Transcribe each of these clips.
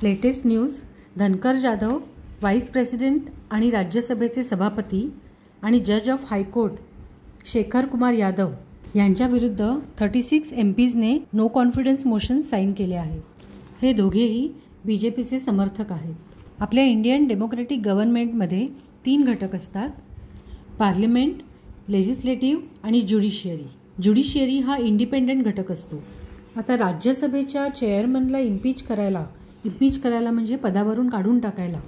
Latest news. धनकर Jadhav vice president आणि राज्यसभेचे सभापती आणि जज ऑफ हायकोर्ट शेखर कुमार यादव यांच्या विरुद्ध 36 MPsने नो कॉन्फिडन्स मोशन साईन केले आहे. हे दोघेही BJPचे समर्थक आहेत. आपल्या इंडियन डेमोक्रेटिक गव्हर्नमेंटमध्ये 3 घटक असतात: पार्लिमेंट, लेजिस्लेटिव्ह आणि ज्युडिशियरी. ज्युडिशियरी हा इंडिपेंडंट घटक असतो. आता राज्यसभेच्या चेअरमनला इम्पीच करायला म्हणजे पदावरून काढून टाकायला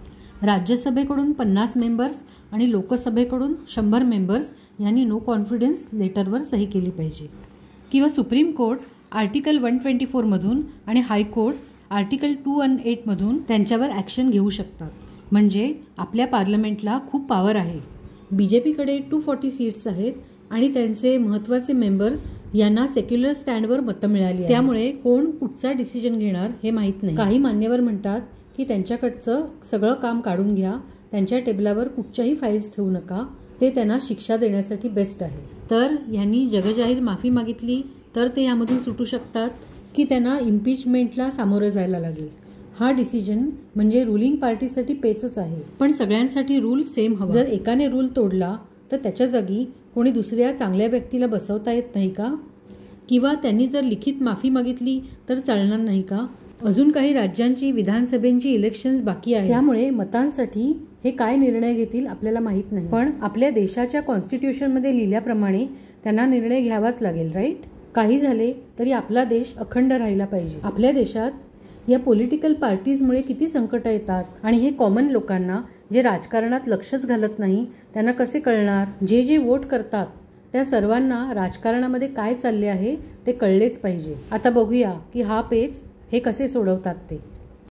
राज्यसभेकडून 50 मेंबर्स आणि लोकसभेकडून 100 मेंबर्स यांनी नो कॉन्फिडन्स लेटरवर सही केली पाहिजे. किंवा सुप्रीम कोर्ट आर्टिकल 124 मधून आणि हायकोर्ट आर्टिकल 218 मधून त्यांच्यावर ॲक्शन घेऊ शकतात. म्हणजे आपल्या पार्लमेंटला खूप पॉवर आहे. BJPकडे 240 सीट्स आहेत आणि त्यांचे महत्त्वाचे मेंबर्स यांना सेक्युलर स्टँडवर मतं मिळाली. त्यामुळे कोण कुठचा डिसिजन घेणार हे माहीत नाही. काही मान्यवर म्हणतात की त्यांच्याकडचं सगळं काम काढून घ्या, त्यांच्या टेबलावर कुठच्याही फाईल्स ठेवू नका, ते त्यांना शिक्षा देण्यासाठी बेस्ट आहे. तर यांनी जगजाहीर माफी मागितली तर ते यामधून सुटू शकतात की त्यांना इम्पीचमेंटला सामोरं जायला लागेल. हा डिसिजन म्हणजे रुलिंग पार्टीसाठी पेचच आहे. पण सगळ्यांसाठी रूल सेम हवा. जर एकाने रूल तोडला तर त्याच्या जागी कोणी दुसऱ्या चांगल्या व्यक्तीला बसवता येत नाही का? किंवा त्यांनी जर लिखित माफी मागितली तर चालणार नाही का? अजून काही राज्यांची विधानसभेची इलेक्शन्स बाकी आहे. त्यामुळे मतांसाठी हे काय निर्णय घेतील आपल्याला माहीत नाही. पण आपल्या देशाच्या कॉन्स्टिट्यूशनमध्ये लिहिल्याप्रमाणे त्यांना निर्णय घ्यावाच लागेल, राईट? काही झाले तरी आपला देश अखंड राहिला पाहिजे. आपल्या देशात या पॉलिटिकल पार्टीजमुळे किती संकट येतात आणि हे कॉमन लोकांना जे राजकारणात लक्षच घालत नाही त्यांना कसे कळणार? जे वोट करतात त्या सर्वांना राजकारणामध्ये काय चालले आहे ते कळलेच पाहिजे. आता बघूया की हा पेच हे कसे सोडवतात ते.